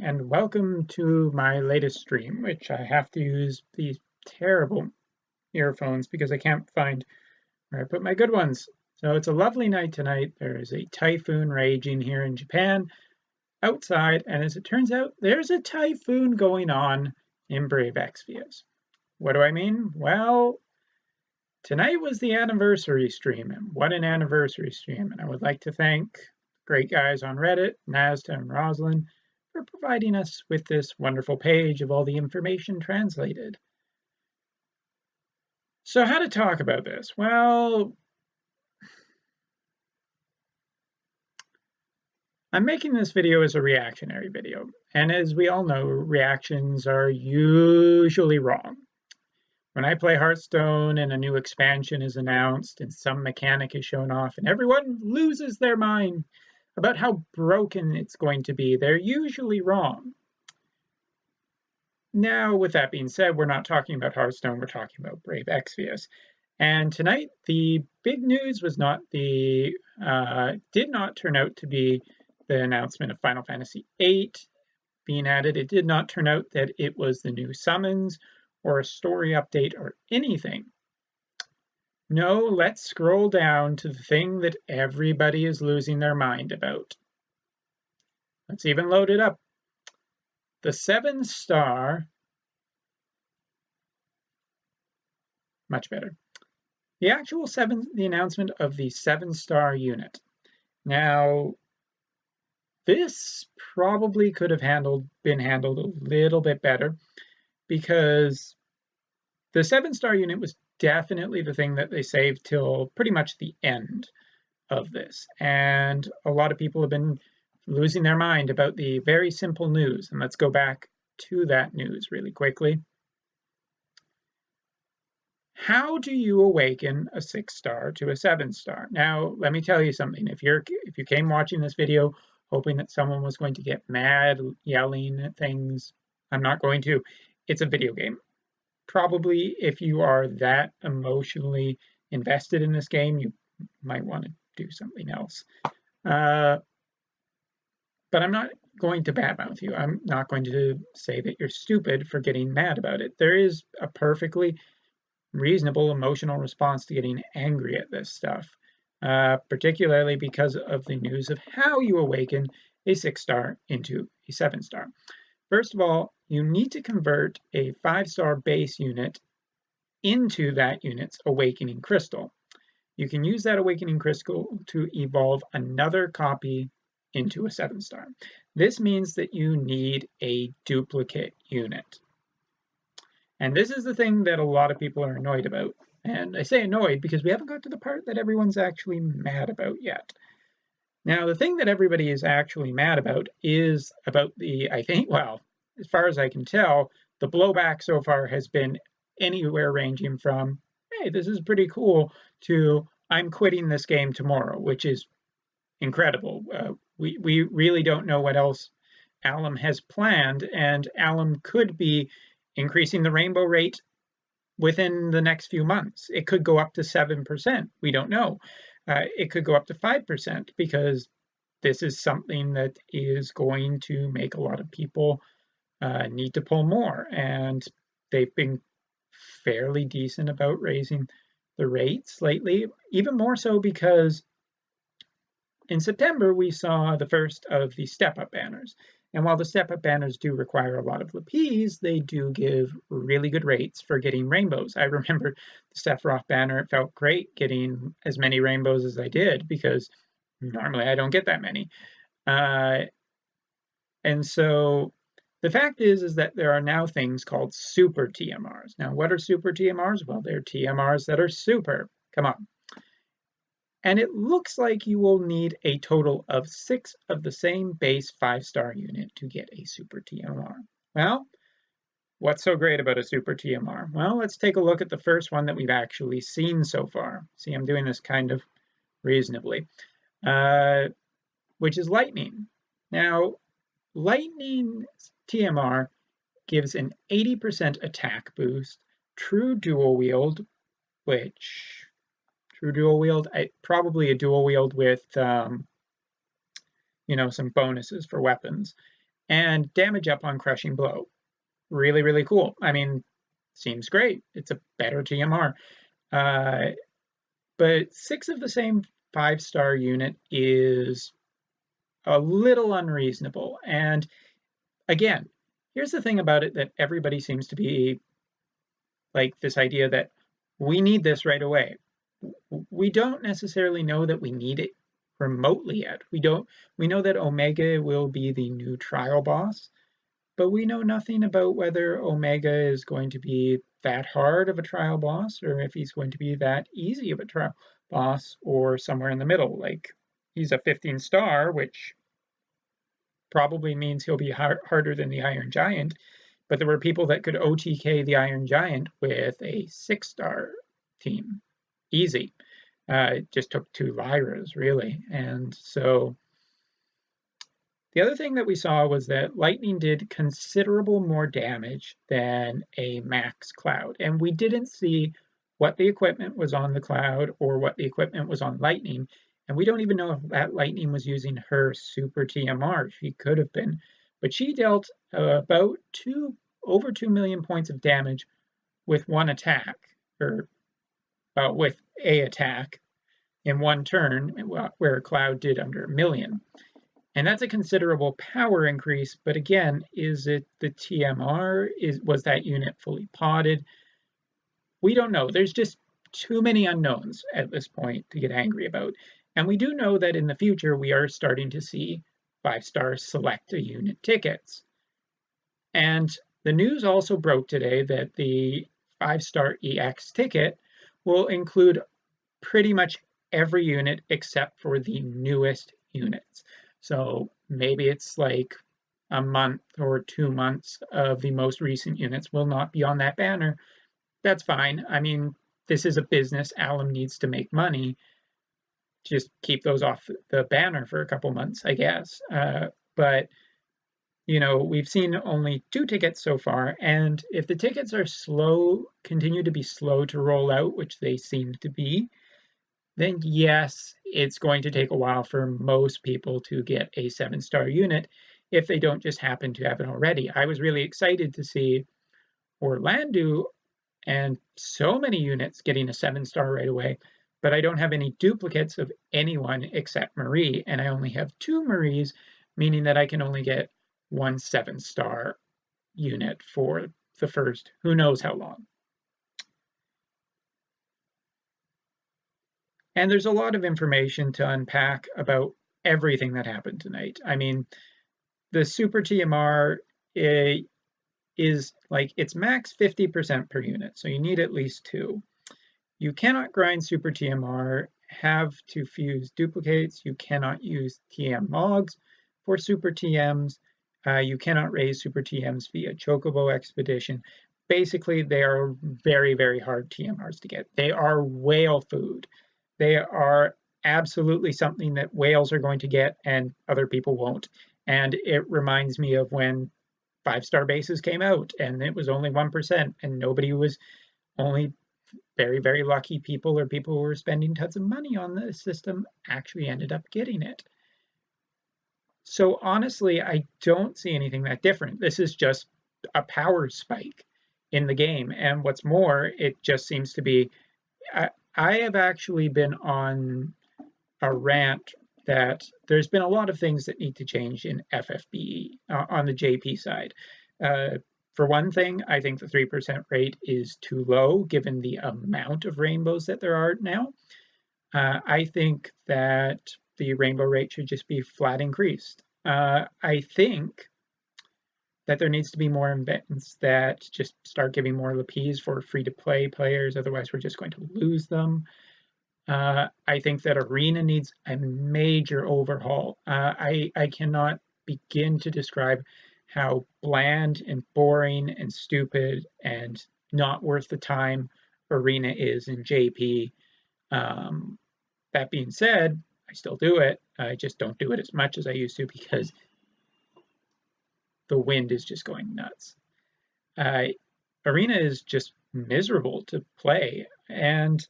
and welcome to my latest stream, which I have to use these terrible earphones because I can't find where I put my good ones. So it's a lovely night tonight. There is a typhoon raging here in Japan outside, and as it turns out, there's a typhoon going on in brave Exvius. What do I mean? Well, tonight was the anniversary stream, and what an anniversary stream. And I would like to thank great guys on Reddit, Nazda and Roslyn, for providing us with this wonderful page of all the information translated. So how to talk about this? Well, I'm making this video as a reactionary video, and as we all know, reactions are usually wrong. When I play Hearthstone and a new expansion is announced and some mechanic is shown off and everyone loses their mind about how broken it's going to be, they're usually wrong. Now, with that being said, we're not talking about Hearthstone, we're talking about Brave Exvius. And tonight, the big news was not did not turn out to be the announcement of Final Fantasy VIII being added. It did not turn out that it was the new summons or a story update or anything. No, let's scroll down to the thing that everybody is losing their mind about. Let's even load it up. The 7-star, much better. The announcement of the 7-star unit. Now, this probably could have been handled a little bit better because the 7-star unit was definitely the thing that they saved till pretty much the end of this. And a lot of people have been losing their mind about the very simple news. And let's go back to that news really quickly. How do you awaken a 6-star to a 7-star? Now, let me tell you something. If you came watching this video hoping that someone was going to get mad, yelling at things, I'm not going to. It's a video game. Probably if you are that emotionally invested in this game, you might want to do something else. But I'm not going to badmouth you. I'm not going to say that you're stupid for getting mad about it. There is a perfectly reasonable emotional response to getting angry at this stuff, particularly because of the news of how you awaken a 6-star into a 7-star. First of all, you need to convert a 5-star base unit into that unit's awakening crystal. You can use that awakening crystal to evolve another copy into a 7-star. This means that you need a duplicate unit. And this is the thing that a lot of people are annoyed about. And I say annoyed because we haven't got to the part that everyone's actually mad about yet. Now, the thing that everybody is actually mad about is about well, as far as I can tell, the blowback so far has been anywhere ranging from, hey, this is pretty cool, to I'm quitting this game tomorrow, which is incredible. We really don't know what else Alum has planned, and Alum could be increasing the rainbow rate within the next few months. It could go up to 7%. We don't know. It could go up to 5% because this is something that is going to make a lot of people need to pull more. And they've been fairly decent about raising the rates lately, even more so because in September we saw the first of the step-up banners. And while the step-up banners do require a lot of Lapiz, they do give really good rates for getting rainbows. I remember the Sephiroth banner, it felt great getting as many rainbows as I did because normally I don't get that many. And so the fact is that there are now things called super TMRs. Now, what are super TMRs? Well, they're TMRs that are super. Come on. And it looks like you will need a total of 6 of the same base 5-star unit to get a super TMR. Well, what's so great about a super TMR? Well, let's take a look at the first one that we've actually seen so far. See, I'm doing this kind of reasonably, which is Lightning. Now, Lightning TMR gives an 80% attack boost, true dual wield, which... dual wield, probably a dual wield with, some bonuses for weapons. and damage up on crushing blow. Really, really cool. I mean, seems great. It's a better TMR. But 6 of the same 5-star unit is a little unreasonable. And again, here's the thing about it that everybody seems to be like this idea that we need this right away. We don't necessarily know that we need it remotely yet. We know that Omega will be the new trial boss, but we know nothing about whether Omega is going to be that hard of a trial boss or if he's going to be that easy of a trial boss or somewhere in the middle. Like he's a 15-star, which probably means he'll be harder than the Iron Giant, but there were people that could OTK the Iron Giant with a 6-star team. Easy. It just took 2 Lyras, really. And so the other thing that we saw was that Lightning did considerable more damage than a Max Cloud. And we didn't see what the equipment was on the Cloud or what the equipment was on Lightning. And we don't even know if that Lightning was using her super TMR. She could have been. But she dealt about over 2 million points of damage with one attack, or with a attack in one turn, where Cloud did under 1 million. And that's a considerable power increase, but again, is it the TMR? Was that unit fully potted? We don't know. There's just too many unknowns at this point to get angry about. And we do know that in the future, we are starting to see 5-star select a unit tickets. And the news also broke today that the 5-star EX ticket will include pretty much every unit except for the newest units. So maybe it's like a month or 2 months of the most recent units will not be on that banner. That's fine. I mean, this is a business. Alum needs to make money. Just keep those off the banner for a couple months, I guess. But, you know, we've seen only 2 tickets so far. And if the tickets are slow, continue to be slow to roll out, which they seem to be, then yes, it's going to take a while for most people to get a 7-star unit if they don't just happen to have it already. I was really excited to see Orlando and so many units getting a 7-star right away, but I don't have any duplicates of anyone except Marie, and I only have 2 Maries, meaning that I can only get 1 7-star unit for the first who knows how long. And there's a lot of information to unpack about everything that happened tonight. I mean, the super TMR is like, it's max 50% per unit, so you need at least 2. You cannot grind super TMR, have to fuse duplicates, you cannot use TM mogs for super TMs, you cannot raise super TMs via Chocobo Expedition. Basically, they are very, very hard TMRs to get. They are whale food. They are absolutely something that whales are going to get and other people won't. And it reminds me of when 5-star bases came out and it was only 1% and nobody was, only very, very lucky people or people who were spending tons of money on the system actually ended up getting it. So honestly, I don't see anything that different. This is just a power spike in the game. And what's more, it just seems to be, I have actually been on a rant that there's been a lot of things that need to change in FFBE on the JP side. For one thing, I think the 3% rate is too low given the amount of rainbows that there are now. I think that the rainbow rate should just be flat increased. I think that there needs to be more events that just start giving more LPs for free-to-play players, otherwise we're just going to lose them. I think that Arena needs a major overhaul. I cannot begin to describe how bland and boring and stupid and not worth the time Arena is in JP. That being said, I still do it. I just don't do it as much as I used to because the wind is just going nuts. Arena is just miserable to play. And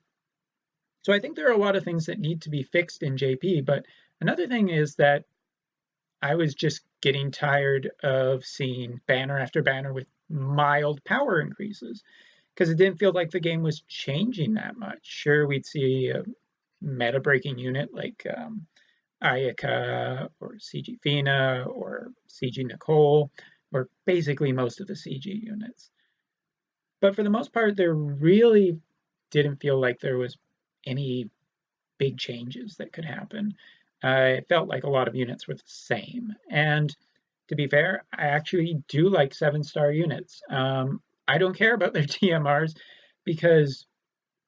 so I think there are a lot of things that need to be fixed in JP. But another thing is that I was just getting tired of seeing banner after banner with mild power increases, because it didn't feel like the game was changing that much. Sure, we'd see a meta-breaking unit like Ayaka or CG Fina or CG Nicole, or basically most of the CG units. But for the most part, there really didn't feel like there was any big changes that could happen. It felt like a lot of units were the same. And to be fair, I actually do like 7-star units. I don't care about their TMRs because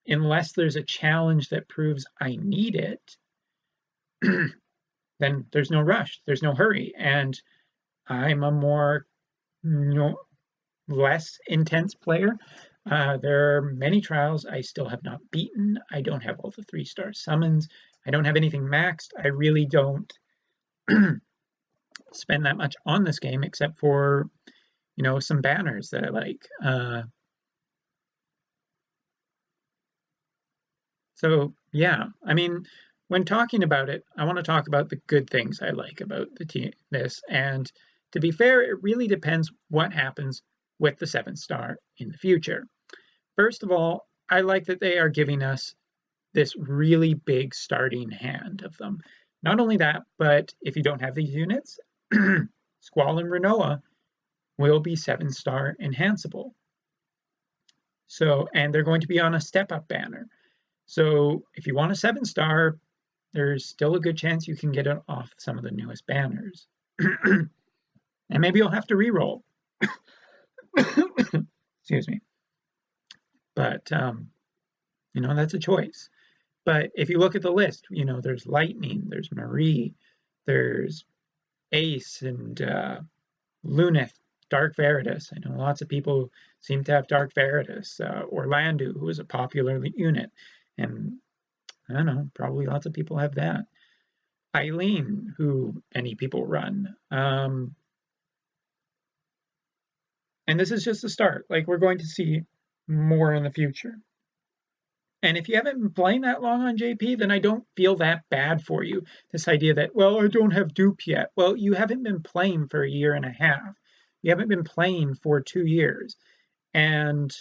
unless there's a challenge that proves I need it, then there's no rush, there's no hurry. And I'm a more, less intense player. There are many trials I still have not beaten. I don't have all the 3-star summons. I don't have anything maxed. I really don't spend that much on this game except for, some banners that I like. So yeah, I mean, when talking about it, I want to talk about the good things I like about this. And to be fair, it really depends what happens with the 7-star in the future. First of all, I like that they are giving us this really big starting hand of them. Not only that, but if you don't have these units, Squall and Renoa will be 7-star enhanceable. So, and they're going to be on a step-up banner. So if you want a 7-star, there's still a good chance you can get it off some of the newest banners. And maybe you'll have to re-roll. Excuse me. But, that's a choice. But if you look at the list, there's Lightning, there's Marie, there's Ace and Luneth, Dark Veritas. I know lots of people seem to have Dark Veritas. Orlando, who is a popular unit. And I don't know, probably lots of people have that. Eileen, who many people run. And this is just the start. Like, we're going to see more in the future. And if you haven't been playing that long on JP, then I don't feel that bad for you. This idea that, well, I don't have dupe yet. Well, you haven't been playing for a year and a half. You haven't been playing for 2 years. And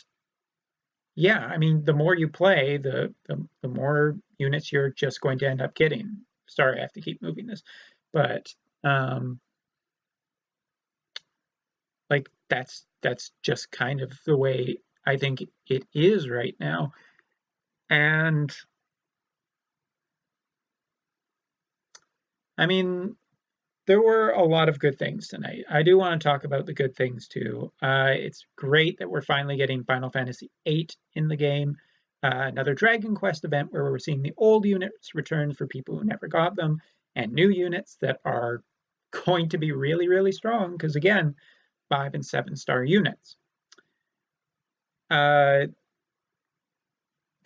yeah, I mean, the more you play, the more units you're just going to end up getting. Sorry, I have to keep moving this. But like that's just kind of the way I think it is right now. And I mean, there were a lot of good things tonight. I do want to talk about the good things too. It's great that we're finally getting Final Fantasy VIII in the game. Another Dragon Quest event where we're seeing the old units return for people who never got them, and new units that are going to be really, really strong, because again, 5- and 7-star units.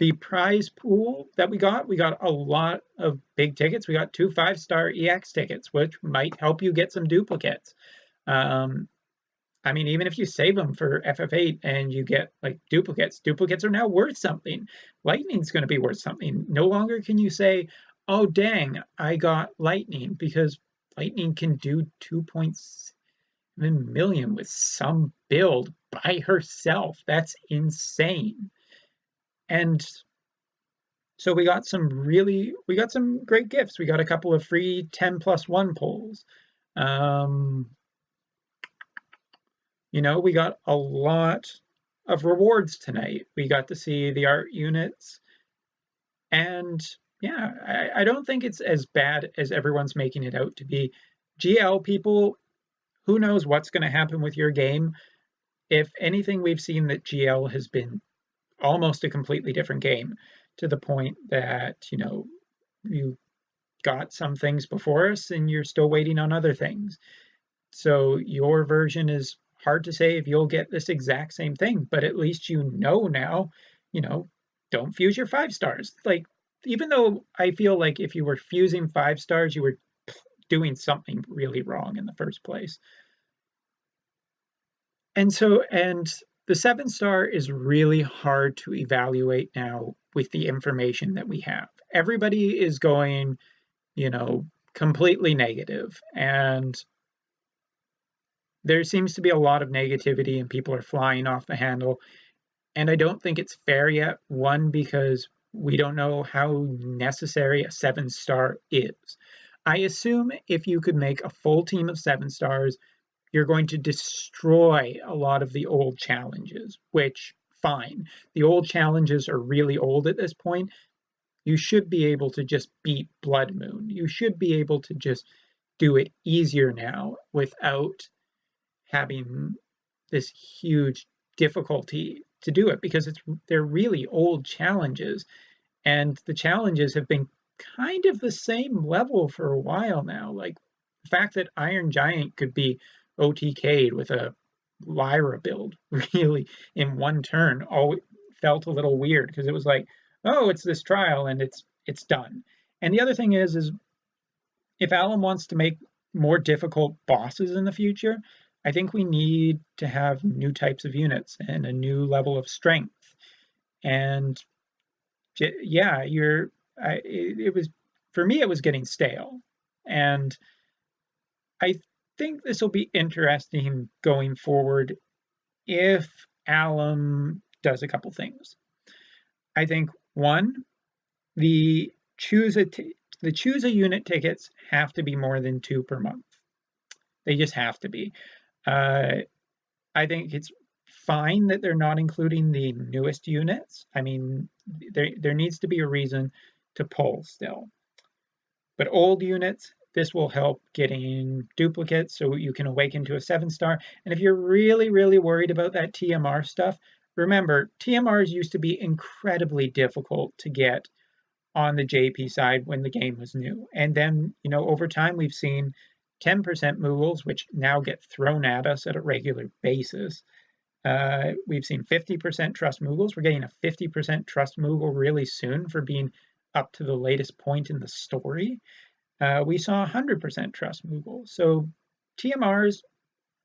The prize pool that we got a lot of big tickets. We got 2 5-star EX tickets, which might help you get some duplicates. I mean, even if you save them for FF8 and you get like duplicates are now worth something. Lightning's going to be worth something. No longer can you say, oh, dang, I got Lightning, because Lightning can do 2.7 million with some build by herself. That's insane. And so we got some great gifts. We got a couple of free 10+1 polls. We got a lot of rewards tonight. We got to see the art units. And yeah, I don't think it's as bad as everyone's making it out to be. GL people, who knows what's going to happen with your game? If anything, we've seen that GL has been almost a completely different game, to the point that, you got some things before us and you're still waiting on other things. So your version is hard to say if you'll get this exact same thing, but at least now, don't fuse your 5-stars. Like, even though I feel like if you were fusing 5-stars, you were doing something really wrong in the first place. And the 7-star is really hard to evaluate now with the information that we have. Everybody is going, completely negative. And there seems to be a lot of negativity and people are flying off the handle. And I don't think it's fair yet. One, because we don't know how necessary a 7-star is. I assume if you could make a full team of 7-stars, you're going to destroy a lot of the old challenges, which, fine. The old challenges are really old at this point. You should be able to just beat Blood Moon. You should be able to just do it easier now without having this huge difficulty to do it, because they're really old challenges, and the challenges have been kind of the same level for a while now. Like the fact that Iron Giant could be OTK'd with a Lyra build really in one turn always felt a little weird, because it was like, oh, it's this trial and it's done. And the other thing is if Alan wants to make more difficult bosses in the future, I think we need to have new types of units and a new level of strength. And yeah, it was, for me, it was getting stale. And I think this will be interesting going forward if Alum does a couple things. I think one, the choose a unit tickets have to be more than 2 per month. They just have to be. I think it's fine that they're not including the newest units. I mean, there needs to be a reason to pull still. But old units, this will help getting duplicates so you can awaken to a 7-star. And if you're really, really worried about that TMR stuff, remember, TMRs used to be incredibly difficult to get on the JP side when the game was new. And then, over time, we've seen 10% Moogles, which now get thrown at us at a regular basis. We've seen 50% Trust Moogles. We're getting a 50% Trust Moogle really soon for being up to the latest point in the story. We saw 100% Trust Moogle. So TMRs,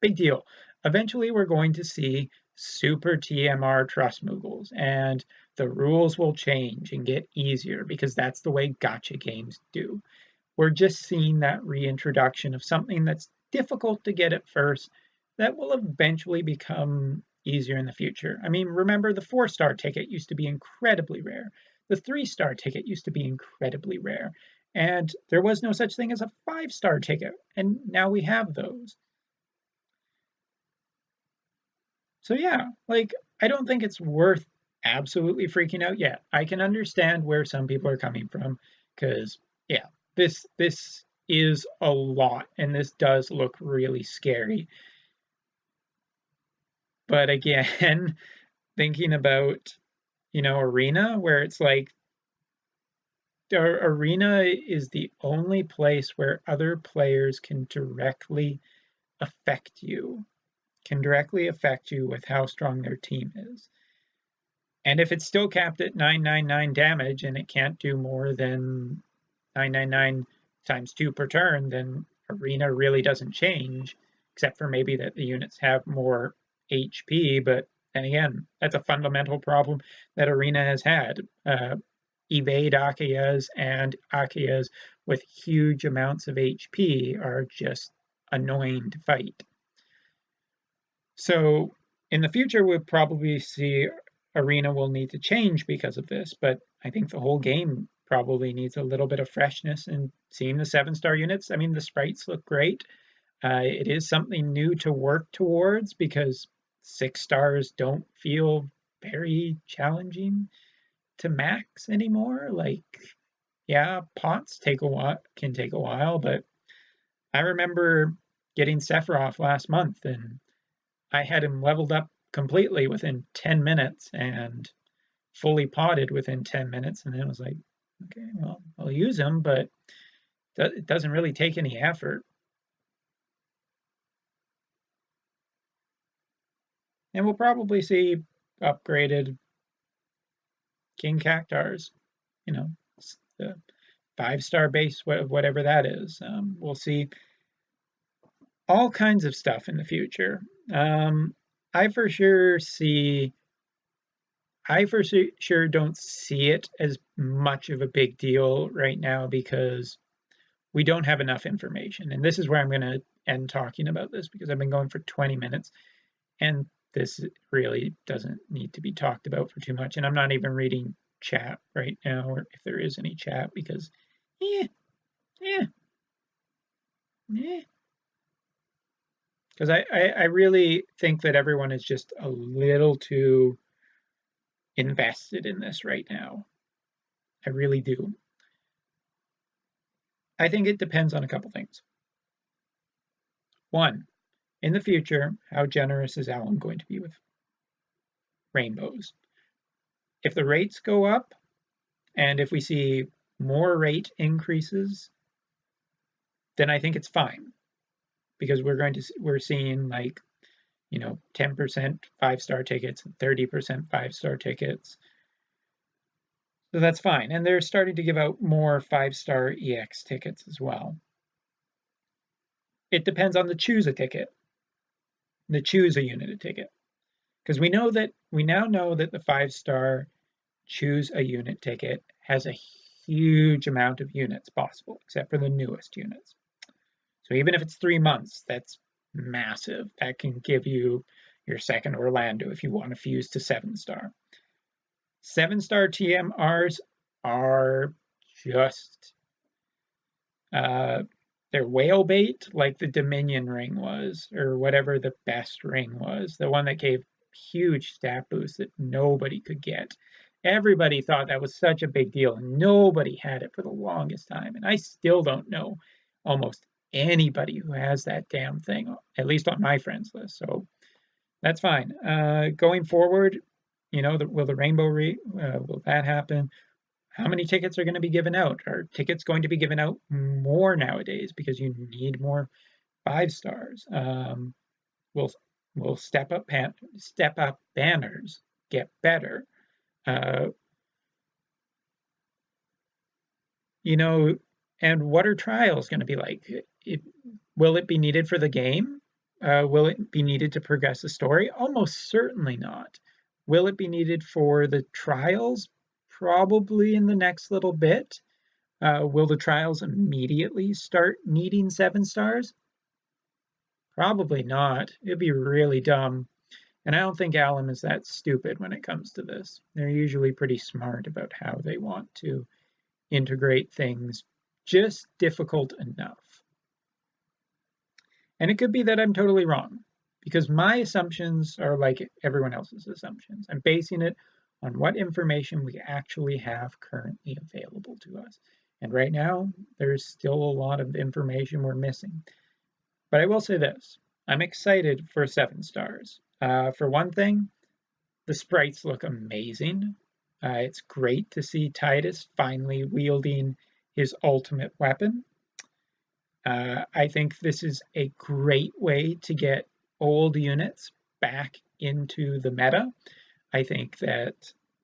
big deal. Eventually, we're going to see super TMR Trust Moogles, and the rules will change and get easier, because that's the way gacha games do. We're just seeing that reintroduction of something that's difficult to get at first that will eventually become easier in the future. I mean, remember, the 4-star ticket used to be incredibly rare. The 3-star ticket used to be incredibly rare. And there was no such thing as a 5-star ticket, and now we have those. So yeah, like, I don't think it's worth absolutely freaking out yet. I can understand where some people are coming from, because yeah, this is a lot, and this does look really scary. But again, thinking about, Arena, where it's like, Arena is the only place where other players can directly affect you with how strong their team is. And if it's still capped at 999 damage and it can't do more than 999 times 2 per turn, then Arena really doesn't change, except for maybe that the units have more HP. But then again, that's a fundamental problem that Arena has had. Evade Akiyas and Akiyas with huge amounts of HP are just annoying to fight. So in the future, we'll probably see Arena will need to change because of this, but I think the whole game probably needs a little bit of freshness. And seeing the 7-star units, I mean, the sprites look great. It is something new to work towards, because 6 stars don't feel very challenging to max anymore. Like, yeah, pots can take a while, but I remember getting Sephiroth last month, and I had him leveled up completely within 10 minutes and fully potted within 10 minutes. And then I was like, okay, well, I'll use him, but it doesn't really take any effort. And we'll probably see upgraded King Cactars, the 5-star base, whatever that is. We'll see all kinds of stuff in the future. I for sure don't see it as much of a big deal right now, because we don't have enough information. And this is where I'm going to end talking about this because I've been going for 20 minutes and this really doesn't need to be talked about for too much. And I'm not even reading chat right now, or if there is any chat, because eh, eh, eh. Because I really think that everyone is just a little too invested in this right now. I really do. I think it depends on a couple things. One, in the future, how generous is Alum going to be with rainbows? If the rates go up, and if we see more rate increases, then I think it's fine, because we're seeing like, 10% 5-star tickets, 30% 5-star tickets. So that's fine. And they're starting to give out more 5-star EX tickets as well. It depends on the choose a ticket, the choose a unit a ticket. Because we now know that the 5-star choose a unit ticket has a huge amount of units possible, except for the newest units. So even if it's 3 months, that's massive. That can give you your second Orlando if you want to fuse to 7-star. 7-star TMRs are just they're whale bait, like the Dominion ring was, or whatever the best ring was, the one that gave huge stat boosts that nobody could get. Everybody thought that was such a big deal, and nobody had it for the longest time. And I still don't know almost anybody who has that damn thing, at least on my friends list. So that's fine. Going forward, will the rainbow will that happen? How many tickets are going to be given out? Are tickets going to be given out more nowadays because you need more 5-stars? Will step up banners get better? And what are trials going to be like? Will it be needed for the game? Will it be needed to progress the story? Almost certainly not. Will it be needed for the trials? Probably in the next little bit. Will the trials immediately start needing 7-stars? Probably not. It'd be really dumb. And I don't think Alum is that stupid when it comes to this. They're usually pretty smart about how they want to integrate things, just difficult enough. And it could be that I'm totally wrong, because my assumptions are like everyone else's assumptions. I'm basing it on what information we actually have currently available to us. And right now, there's still a lot of information we're missing. But I will say this, I'm excited for 7-stars. For one thing, the sprites look amazing. It's great to see Titus finally wielding his ultimate weapon. I think this is a great way to get old units back into the meta. I think that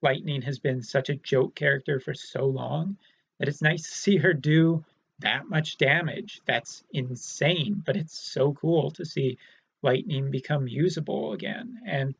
Lightning has been such a joke character for so long that it's nice to see her do that much damage. That's insane, but it's so cool to see Lightning become usable again. And,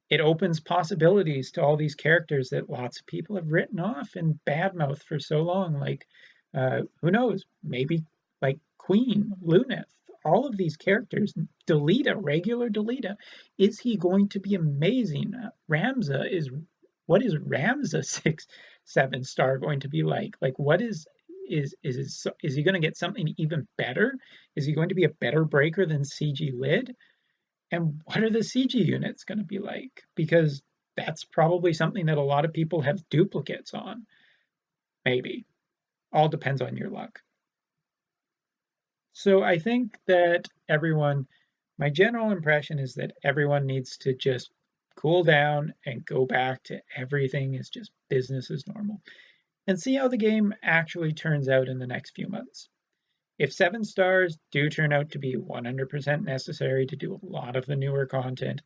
it opens possibilities to all these characters that lots of people have written off and badmouthed for so long. Like, who knows? Maybe like Queen, Luneth, all of these characters. Delita, regular Delita. Is he going to be amazing? What is Ramza 7-star going to be like? Like, what is he going to get something even better? Is he going to be a better breaker than CG Lid? And what are the CG units going to be like? Because that's probably something that a lot of people have duplicates on. Maybe. All depends on your luck. So I think that my general impression is that everyone needs to just cool down and go back to everything is just business as normal and see how the game actually turns out in the next few months. If 7-stars do turn out to be 100% necessary to do a lot of the newer content,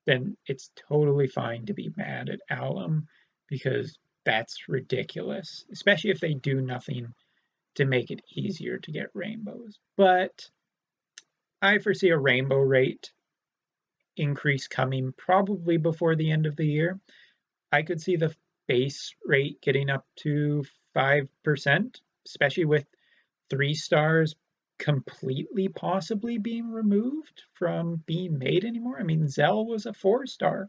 then it's totally fine to be mad at Alum, because that's ridiculous, especially if they do nothing to make it easier to get rainbows. But I foresee a rainbow rate increase coming probably before the end of the year. I could see the base rate getting up to 5%, especially with 3-stars completely possibly being removed from being made anymore. I mean, Zell was a 4-star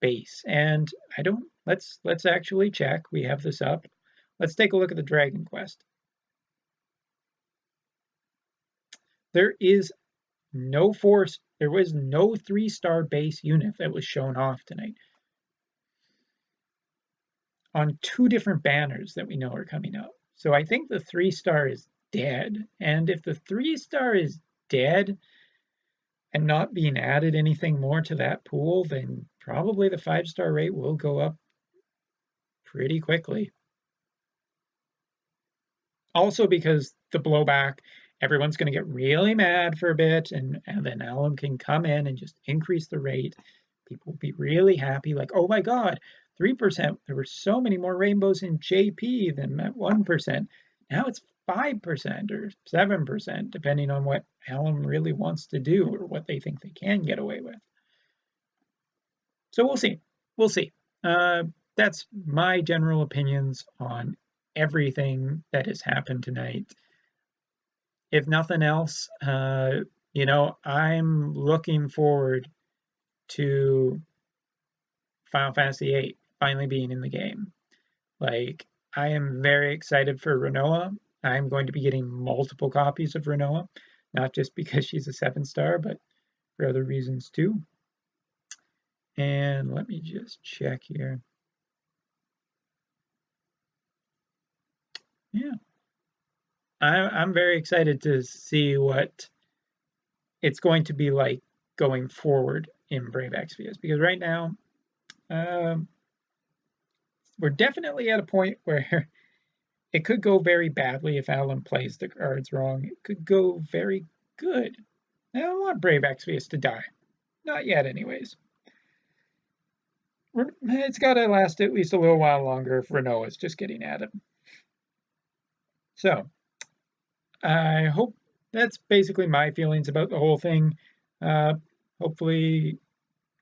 base, and I don't. Let's actually check. We have this up. Let's take a look at the Dragon Quest. There was no 3-star base unit that was shown off tonight on 2 different banners that we know are coming up. So I think the 3-star is dead. And if the 3-star is dead and not being added anything more to that pool, then probably the 5-star rate will go up pretty quickly. Also because the blowback, everyone's going to get really mad for a bit, and then Alan can come in and just increase the rate. People will be really happy, like, oh my God, 3%. There were so many more rainbows in JP than at 1%. Now it's 5% or 7%, depending on what Alan really wants to do or what they think they can get away with. So we'll see. We'll see. That's my general opinions on everything that has happened tonight. If nothing else, you know, I'm looking forward to Final Fantasy VIII finally being in the game. Like, I am very excited for Rinoa. I'm going to be getting multiple copies of Rinoa, not just because she's a 7-star, but for other reasons too. And let me just check here. Yeah. I'm very excited to see what it's going to be like going forward in Brave Exvius, because right now we're definitely at a point where it could go very badly if Alan plays the cards wrong. It could go very good. I don't want Brave Exvius to die. Not yet, anyways. It's got to last at least a little while longer if Renault is just getting at him. So, I hope that's basically my feelings about the whole thing. Hopefully,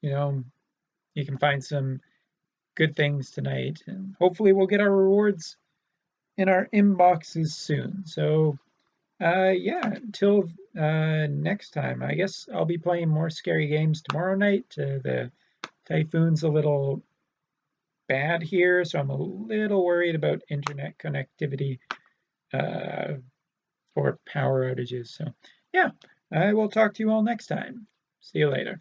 you know, you can find some good things tonight, and hopefully we'll get our rewards in our inboxes soon. So, yeah, until next time, I guess I'll be playing more scary games tomorrow night. The typhoon's a little bad here, so I'm a little worried about internet connectivity or power outages. So, yeah, I will talk to you all next time. See you later.